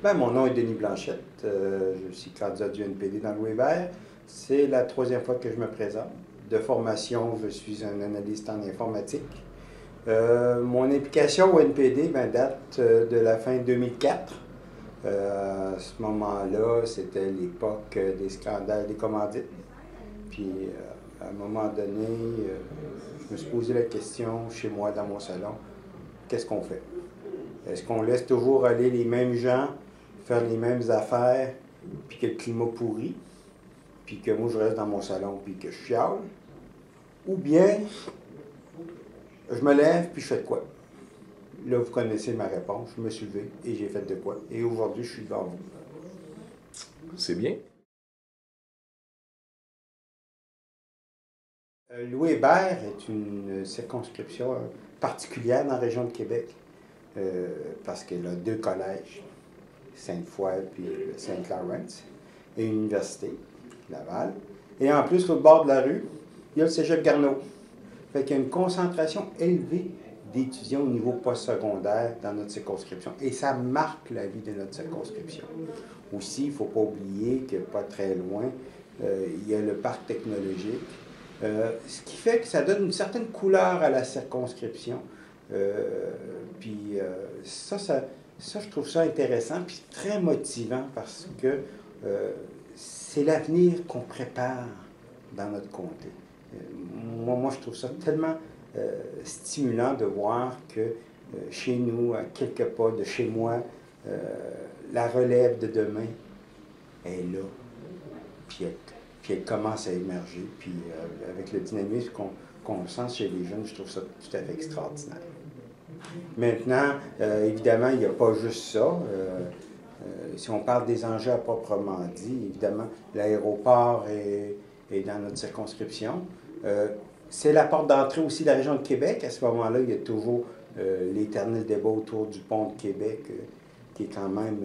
Ben, mon nom est Denis Blanchette. Je suis candidat du NPD dans Louis Hébert. C'est la troisième fois que je me présente. De formation, je suis un analyste en informatique. Mon implication au NPD date de la fin 2004. À ce moment-là, c'était l'époque des scandales des commandites. Puis, à un moment donné, je me suis posé la question chez moi, dans mon salon, qu'est-ce qu'on fait? Est-ce qu'on laisse toujours aller les mêmes gens faire les mêmes affaires, puis que le climat pourrit, puis que moi je reste dans mon salon, puis que je chiale? Ou bien, je me lève, puis je fais de quoi? Là, vous connaissez ma réponse. Je me suis levé et j'ai fait de quoi? Et aujourd'hui, je suis devant vous. C'est bien. Louis Hébert est une circonscription particulière dans la région de Québec parce qu'elle a deux collèges, Sainte-Foy puis le Saint-Laurent, et une université, Laval. Et en plus, au bord de la rue, il y a le cégep Garneau. Fait qu'il y a une concentration élevée d'étudiants au niveau postsecondaire dans notre circonscription. Et ça marque la vie de notre circonscription. Aussi, il ne faut pas oublier que pas très loin, il y a le parc technologique. Ce qui fait que ça donne une certaine couleur à la circonscription. Puis ça, je trouve ça intéressant, puis très motivant parce que c'est l'avenir qu'on prépare dans notre comté. Moi, je trouve ça tellement stimulant de voir que chez nous, à quelques pas de chez moi, la relève de demain est là, puis elle commence à émerger. Puis avec le dynamisme qu'on sent chez les jeunes, je trouve ça tout à fait extraordinaire. Maintenant, évidemment, il n'y a pas juste ça. Si on parle des enjeux à proprement dit, évidemment, l'aéroport est dans notre circonscription. C'est la porte d'entrée aussi de la région de Québec. À ce moment-là, il y a toujours l'éternel débat autour du pont de Québec, qui est quand même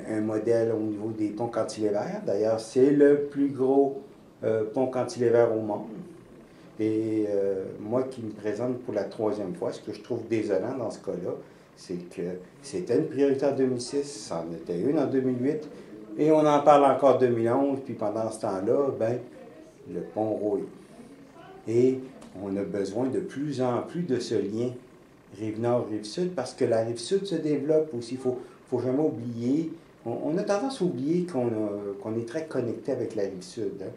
un modèle au niveau des ponts cantilevers. D'ailleurs, c'est le plus gros pont cantilever au monde. Et moi qui me présente pour la troisième fois, ce que je trouve désolant dans ce cas-là, c'est que c'était une priorité en 2006, ça en était une en 2008, et on en parle encore en 2011, puis pendant ce temps-là, ben, le pont rouille. Et on a besoin de plus en plus de ce lien Rive-Nord, Rive-Sud, parce que la Rive-Sud se développe aussi. Il faut jamais oublier, on a tendance à oublier qu'on est très connecté avec la Rive-Sud. Hein.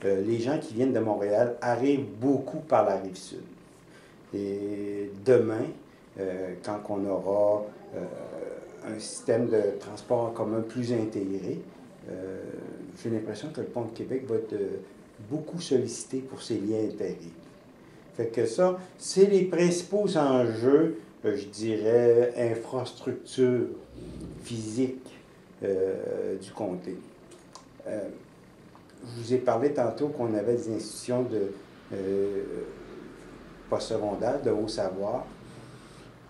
Les gens qui viennent de Montréal arrivent beaucoup par la Rive-Sud. Et demain, quand on aura un système de transport en commun plus intégré, j'ai l'impression que le pont de Québec va être beaucoup sollicité pour ses liens intérieurs. Fait que ça, c'est les principaux enjeux, je dirais, infrastructure physique du comté. Je vous ai parlé tantôt qu'on avait des institutions de postsecondaire, de haut savoir.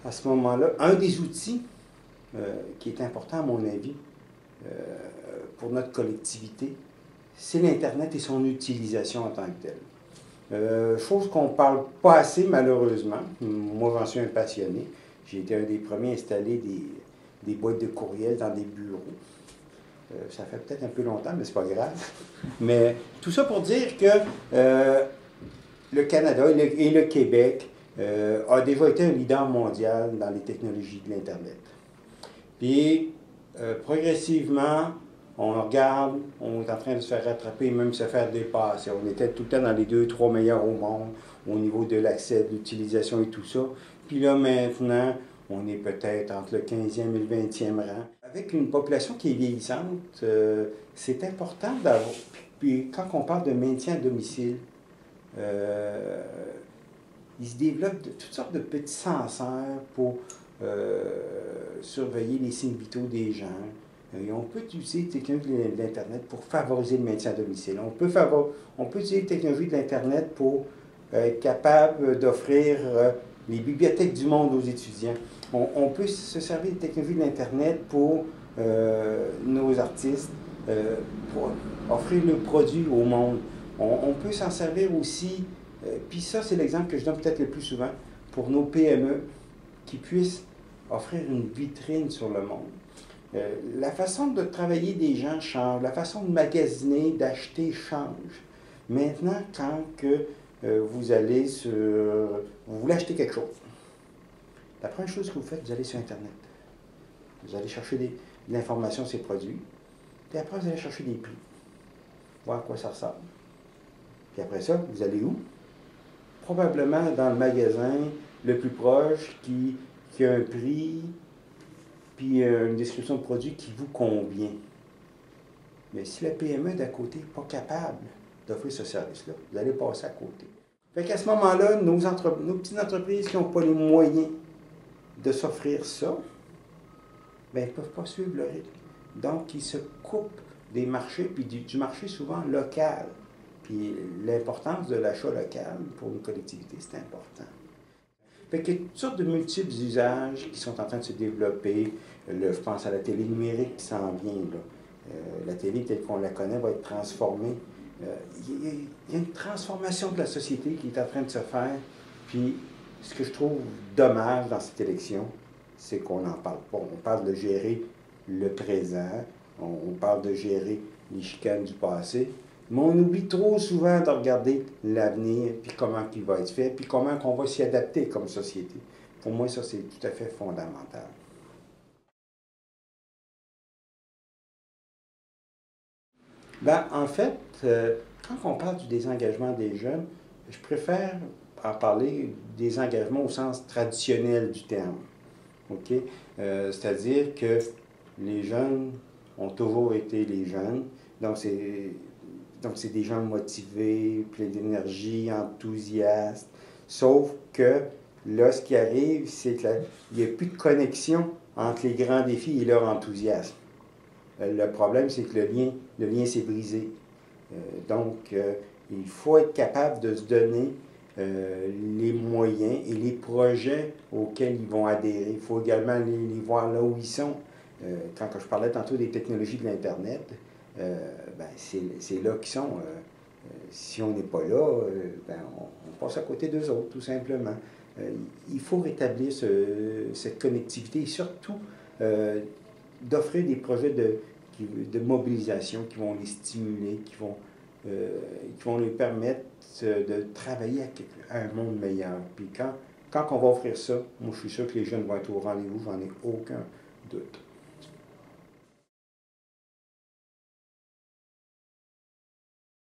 À ce moment-là, un des outils qui est important à mon avis pour notre collectivité, c'est l'Internet et son utilisation en tant que telle. Chose qu'on ne parle pas assez malheureusement. Moi, j'en suis un passionné. J'ai été un des premiers à installer des boîtes de courriel dans des bureaux. Ça fait peut-être un peu longtemps, mais c'est pas grave. Mais tout ça pour dire que le Canada et le Québec a déjà été un leader mondial dans les technologies de l'Internet. Puis, progressivement, on regarde, on est en train de se faire rattraper, même se faire dépasser. On était tout le temps dans les 2-3 meilleurs au monde au niveau de l'accès, de l'utilisation et tout ça. Puis là, maintenant, on est peut-être entre le 15e et le 20e rang. Avec une population qui est vieillissante, c'est important d'avoir... Puis quand on parle de maintien à domicile, il se développe toutes sortes de petits senseurs pour surveiller les signes vitaux des gens. Et on peut utiliser les technologies de l'Internet pour favoriser le maintien à domicile. On peut utiliser les technologies de l'Internet pour être capable d'offrir les bibliothèques du monde aux étudiants. On peut se servir des technologies de l'Internet pour nos artistes, pour offrir le produit au monde. On peut s'en servir aussi, puis ça c'est l'exemple que je donne peut-être le plus souvent, pour nos PME qui puissent offrir une vitrine sur le monde. La façon de travailler des gens change, la façon de magasiner, d'acheter change. Maintenant, quand que, vous allez sur... vous voulez acheter quelque chose, la première chose que vous faites, vous allez sur Internet. Vous allez chercher de l'information sur ces produits, puis après, vous allez chercher des prix, voir à quoi ça ressemble. Puis après ça, vous allez où? Probablement dans le magasin le plus proche qui a un prix, puis une description de produit qui vous convient. Mais si la PME d'à côté n'est pas capable d'offrir ce service-là, vous allez passer à côté. Fait qu'à ce moment-là, nos petites entreprises qui n'ont pas les moyens de s'offrir ça, bien, ils ne peuvent pas suivre le rythme. Donc, ils se coupent des marchés, puis du marché souvent local. Puis l'importance de l'achat local pour une collectivité, c'est important. Fait qu'il y a toutes sortes de multiples usages qui sont en train de se développer. Je pense à la télé numérique qui s'en vient, là. La télé telle qu'on la connaît va être transformée. Il y a une transformation de la société qui est en train de se faire. Puis ce que je trouve dommage dans cette élection, c'est qu'on n'en parle pas. On parle de gérer le présent, on parle de gérer les chicanes du passé, mais on oublie trop souvent de regarder l'avenir, puis comment il va être fait, puis comment on va s'y adapter comme société. Pour moi, ça, c'est tout à fait fondamental. Ben, en fait, quand on parle du désengagement des jeunes, je préfère en parler des engagements au sens traditionnel du terme. OK? C'est-à-dire que les jeunes ont toujours été les jeunes. Donc, c'est des gens motivés, pleins d'énergie, enthousiastes. Sauf que là, ce qui arrive, c'est qu'il n'y a plus de connexion entre les grands défis et leur enthousiasme. Le problème, c'est que le lien s'est brisé. Donc, il faut être capable de se donner les moyens et les projets auxquels ils vont adhérer. Il faut également les voir là où ils sont. Quand je parlais tantôt des technologies de l'Internet, ben c'est là qu'ils sont. Si on n'est pas là, ben on passe à côté d'eux autres, tout simplement. Il faut rétablir cette connectivité et surtout d'offrir des projets de mobilisation qui vont les stimuler, qui vont leur permettre de travailler à un monde meilleur. Puis quand on va offrir ça, moi je suis sûr que les jeunes vont être au rendez-vous, j'en ai aucun doute.